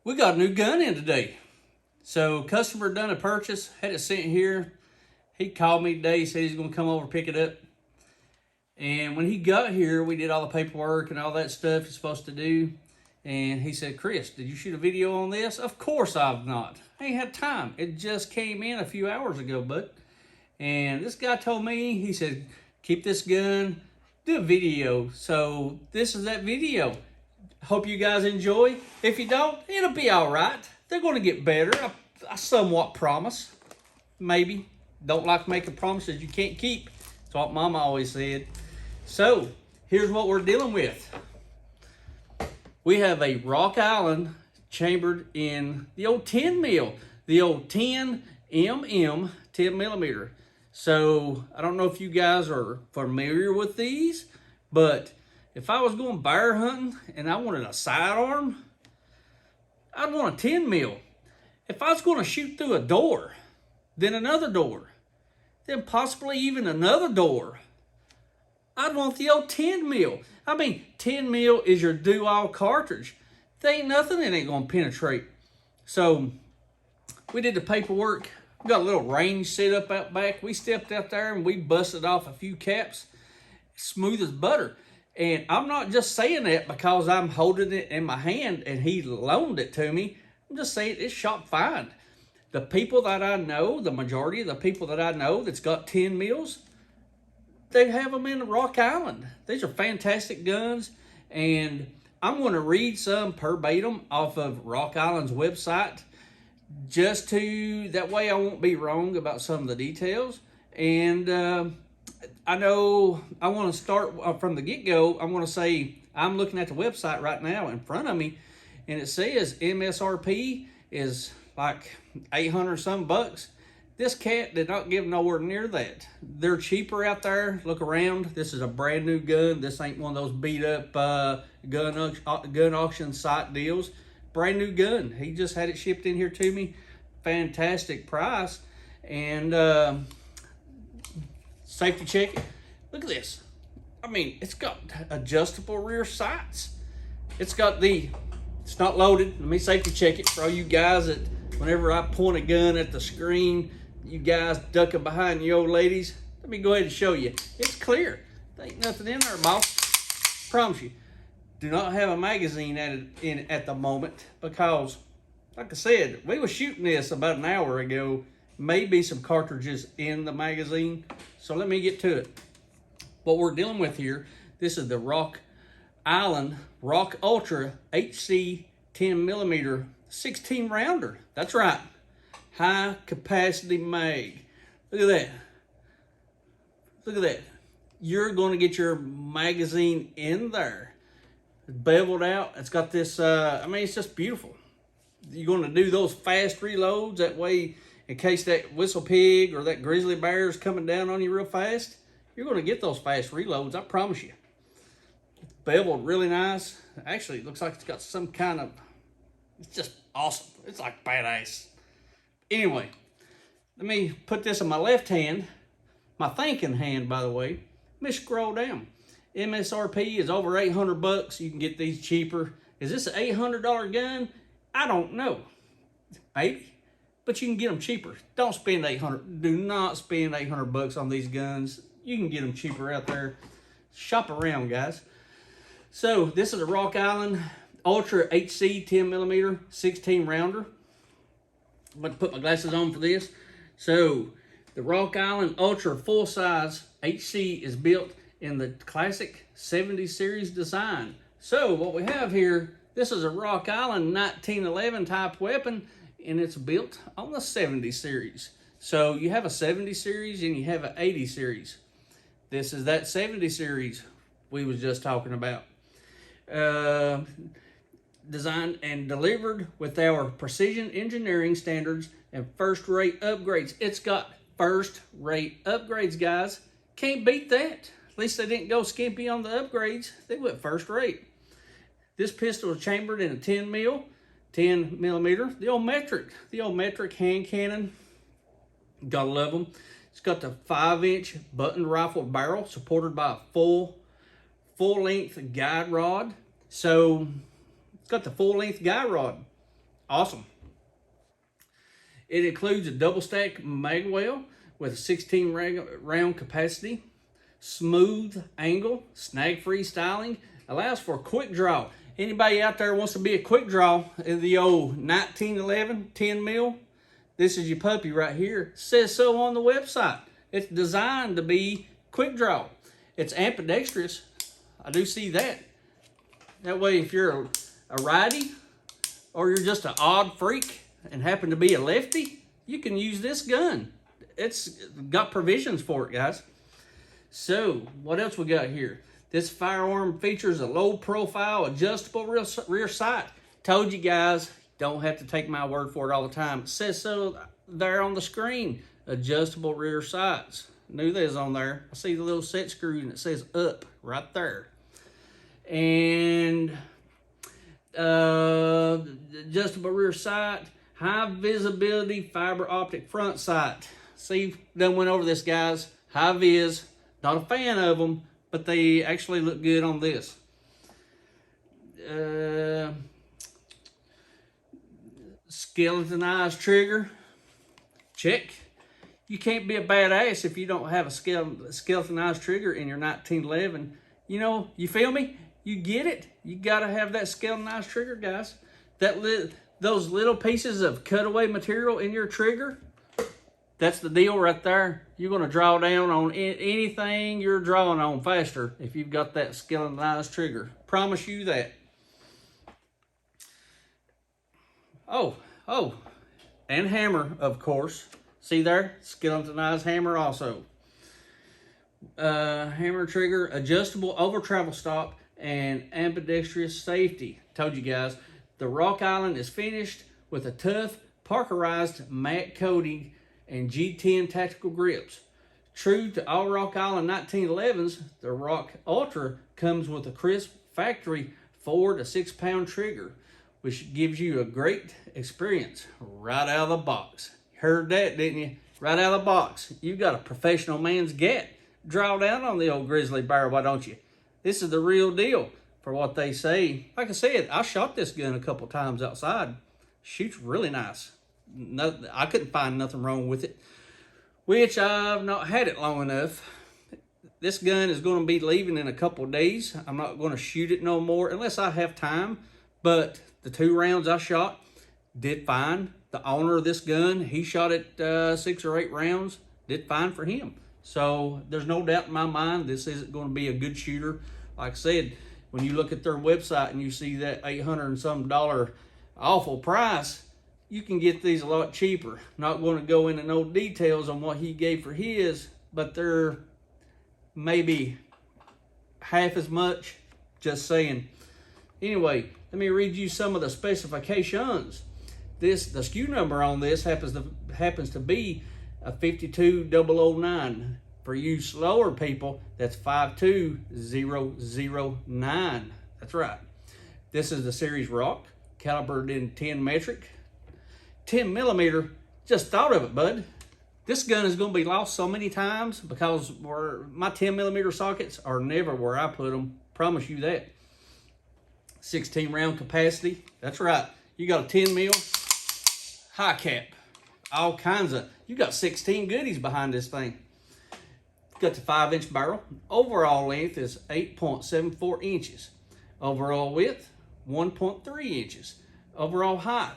We got a new gun in today. So customer done a purchase, had it sent here. He called me today, said he's gonna come over pick it up. And when he got here, we did all the paperwork and all that stuff he's supposed to do. And he said, Chris, did you shoot a video on this? Of course I've not. I ain't had time. It just came in a few hours ago, bud. And this guy told me, he said, keep this gun, do a video. So this is that video. Hope you guys enjoy. If you don't, it'll be all right. They're going to get better. I somewhat promise. Maybe. Don't like making promises you can't keep. That's what Mama always said. So, here's what we're dealing with. We have a Rock Island chambered in the old 10 mil. The old 10 mm, 10 millimeter. So, I don't know if you guys are familiar with these, but if I was going bear hunting and I wanted a sidearm, I'd want a 10 mil. If I was going to shoot through a door, then another door, then possibly even another door, I'd want the old 10 mil. I mean, 10 mil is your do-all cartridge. There ain't nothing that ain't going to penetrate. So, we did the paperwork. We got a little range set up out back. We stepped out there and we busted off a few caps, smooth as butter. And I'm not just saying that because I'm holding it in my hand and he loaned it to me. I'm just saying it's shot fine. The people that I know, the majority of the people that I know that's got 10 mils, they have them in Rock Island. These are fantastic guns. And I'm going to read some verbatim off of Rock Island's website just to, that way I won't be wrong about some of the details. And I know I want to start from the get-go. I want to say I'm looking at the website right now in front of me, and it says MSRP is like 800 some bucks. This cat did not give nowhere near that. They're cheaper out there. Look around. This is a brand new gun. This ain't one of those beat up gun auction site deals. Brand new gun. He just had it shipped in here to me. Fantastic price. And safety check it. Look at this. I mean, it's got adjustable rear sights. It's not loaded. Let me safety check it for all you guys that whenever I point a gun at the screen, you guys ducking behind the old ladies. Let me go ahead and show you. It's clear. There ain't nothing in there, boss. Promise you. Do not have a magazine at the moment because, like I said, we were shooting this about an hour ago. Maybe some cartridges in the magazine. So let me get to it. What we're dealing with here, this is the Rock Island Rock Ultra HC 10 millimeter 16 rounder. That's right. High capacity mag. Look at that. Look at that. You're going to get your magazine in there. It's beveled out. It's got this, I mean, it's just beautiful. You're going to do those fast reloads. That way, in case that whistle pig or that grizzly bear is coming down on you real fast, you're going to get those fast reloads, I promise you. It's beveled really nice. Actually, it looks like it's got some kind of, it's just awesome. It's like badass. Anyway, let me put this in my left hand, my thinking hand, by the way. Let me scroll down. MSRP is over 800 bucks. You can get these cheaper. Is this an $800 gun? I don't know. Maybe. But you can get them cheaper. Don't spend 800. Do not spend 800 bucks on these guns. You can get them cheaper out there. Shop around, guys. So this is a Rock Island Ultra HC 10 millimeter 16 rounder. I'm about to put my glasses on for this. So the Rock Island Ultra full size HC is built in the classic 70 series design. So what we have here, this is a Rock Island 1911 type weapon, and it's built on the 70 series. So you have a 70 series and you have an 80 series. This is that 70 series we was just talking about. Designed and delivered with our precision engineering standards and first-rate upgrades. It's got first-rate upgrades, guys. Can't beat that. At least they didn't go skimpy on the upgrades. They went first-rate. This pistol is chambered in a 10 millimeter. The old metric hand cannon. Gotta love them. It's got the 5-inch button rifle barrel supported by a full-length guide rod. So it's got the full-length guide rod. Awesome. It includes a double stack mag well with a 16 round capacity, smooth angle, snag-free styling, allows for a quick draw. Anybody out there wants to be a quick draw in the old 1911 10 mil? This is your puppy right here. It says so on the website. It's designed to be quick draw. It's ambidextrous. I do see that. That way, if you're a righty or you're just an odd freak and happen to be a lefty, you can use this gun. It's got provisions for it, guys. So, what else we got here? This firearm features a low-profile, adjustable rear sight. Told you guys, don't have to take my word for it all the time. It says so there on the screen. Adjustable rear sights. Knew that was on there. I see the little set screw and it says up right there. And adjustable rear sight, high visibility fiber optic front sight. See, done went over this, guys. High vis. Not a fan of them, but they actually look good on this. Skeletonized trigger. Check. You can't be a badass if you don't have a skeletonized trigger in your 1911. You know, you feel me? You get it? You got to have that skeletonized trigger, guys. Those little pieces of cutaway material in your trigger, that's the deal right there. You're going to draw down on anything you're drawing on faster if you've got that skeletonized trigger. Promise you that. Oh, and hammer, of course. See there? Skeletonized hammer also. Hammer trigger, adjustable over travel stop, and ambidextrous safety. Told you guys. The Rock Island is finished with a tough, parkerized matte coating and G10 tactical grips. True to all Rock Island 1911s, the Rock Ultra comes with a crisp factory 4 to 6 pound trigger, which gives you a great experience right out of the box. Heard that, didn't you? Right out of the box. You got a professional man's gat. Draw down on the old grizzly bear, why don't you? This is the real deal for what they say. Like I said, I shot this gun a couple times outside. Shoots really nice. I couldn't find nothing wrong with it, which I've not had it long enough. This gun is going to be leaving in a couple of days. I'm not going to shoot it no more unless I have time, but the 2 rounds I shot did fine. The owner of this gun, he shot it 6 or 8 rounds, did fine for him. So there's no doubt in my mind this isn't going to be a good shooter. Like I said, when you look at their website and you see that $800 and some awful price, you can get these a lot cheaper. Not going to go into no details on what he gave for his, but they're maybe half as much, just saying. Anyway, let me read you some of the specifications. The SKU number on this happens to be a 52009. For you slower people, that's 52009. That's right. This is the series Rock, calibered in 10 metric. 10 millimeter, just thought of it, bud. This gun is going to be lost so many times because my 10 millimeter sockets are never where I put them. Promise you that. 16 round capacity. That's right. You got a 10 mil high cap. All kinds of, you got 16 goodies behind this thing. Got the 5-inch barrel. Overall length is 8.74 inches. Overall width, 1.3 inches. Overall height,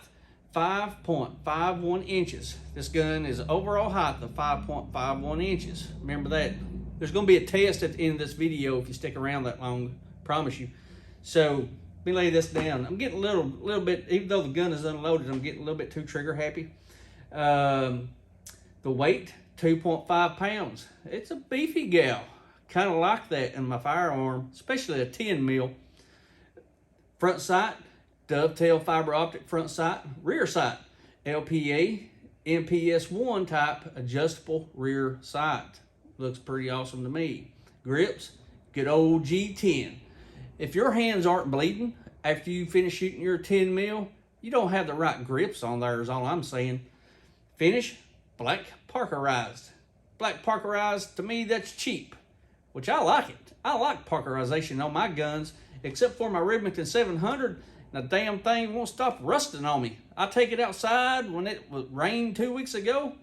5.51 inches. This gun is overall height of 5.51 inches. Remember that. There's going to be a test at the end of this video if you stick around that long. Promise you. So, let me lay this down. I'm getting a little bit, even though the gun is unloaded, I'm getting a little bit too trigger happy. The weight, 2.5 pounds. It's a beefy gal. Kind of like that in my firearm, especially a 10 mil. Front sight, dovetail fiber optic front sight. Rear sight, LPA, MPS1 type adjustable rear sight. Looks pretty awesome to me. Grips, good old G10. If your hands aren't bleeding after you finish shooting your 10 mil, you don't have the right grips on there is all I'm saying. Finish, black parkerized. Black parkerized, to me, that's cheap, which I like it. I like parkerization on my guns, except for my Remington 700. and the damn thing won't stop rusting on me. I take it outside when it rained 2 weeks ago,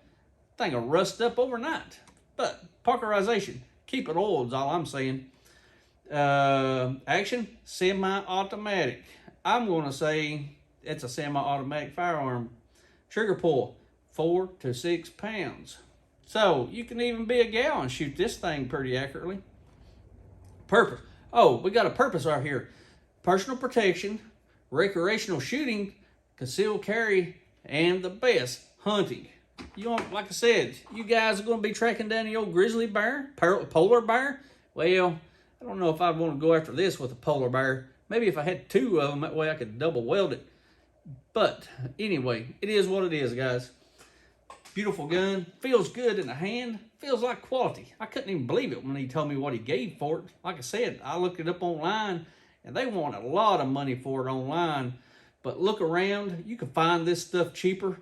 thing will rust up overnight. But Parkerization, keep it oiled is all I'm saying. Action, semi-automatic. I'm going to say it's a semi-automatic firearm. Trigger pull, 4 to 6 pounds. So you can even be a gal and shoot this thing pretty accurately. Purpose. Oh, we got a purpose right here. Personal protection, recreational shooting, concealed carry, and the best, hunting. You know, like I said, you guys are going to be tracking down the old grizzly bear, polar bear. Well, I don't know if I'd want to go after this with a polar bear. Maybe if I had 2 of them, that way I could double weld it. But anyway, it is what it is, guys. Beautiful gun. Feels good in the hand. Feels like quality. I couldn't even believe it when he told me what he gave for it. Like I said, I looked it up online, and they want a lot of money for it online. But look around. You can find this stuff cheaper.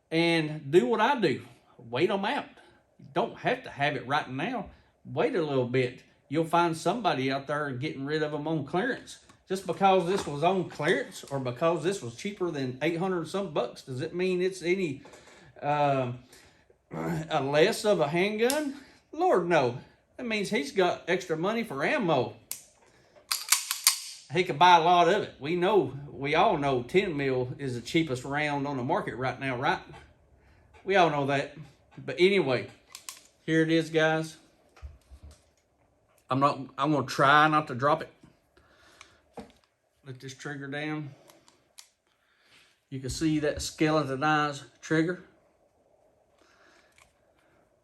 And do what I do. Wait them out. You don't have to have it right now. Wait a little bit. You'll find somebody out there getting rid of them on clearance. Just because this was on clearance or because this was cheaper than 800 and some bucks, does it mean it's any less of a handgun? Lord, no. That means he's got extra money for ammo. He could buy a lot of it. We all know 10 mil is the cheapest round on the market right now, right? We all know that. But anyway, here it is, guys. I'm gonna try not to drop it. Let this trigger down. You can see that skeletonized trigger.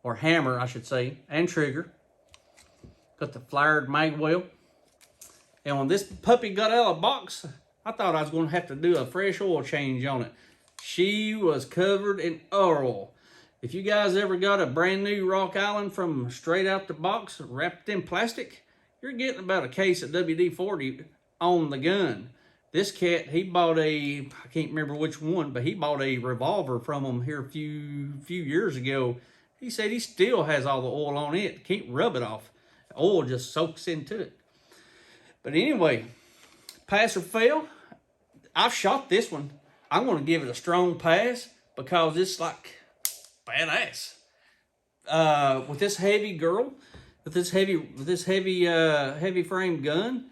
Or hammer, I should say, and trigger. Got the flared mag well. And when this puppy got out of the box, I thought I was going to have to do a fresh oil change on it. She was covered in oil. If you guys ever got a brand new Rock Island from straight out the box, wrapped in plastic, you're getting about a case of WD-40 on the gun. This cat, he bought I can't remember which one, but he bought a revolver from him here a few years ago. He said he still has all the oil on it. Can't rub it off. The oil just soaks into it. But anyway, pass or fail, I've shot this one. I'm going to give it a strong pass because it's like badass. With this heavy girl, with this heavy frame gun,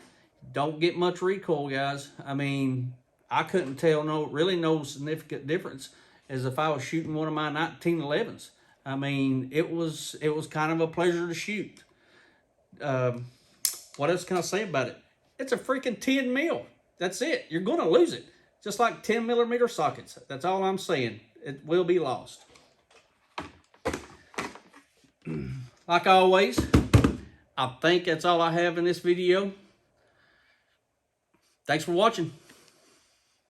don't get much recoil, guys. I mean, I couldn't tell really no significant difference as if I was shooting one of my 1911s. I mean, it was kind of a pleasure to shoot. What else can I say about it? It's a freaking 10 mil. That's it. You're going to lose it. Just like 10 millimeter sockets. That's all I'm saying. It will be lost. Like always, I think that's all I have in this video. Thanks for watching.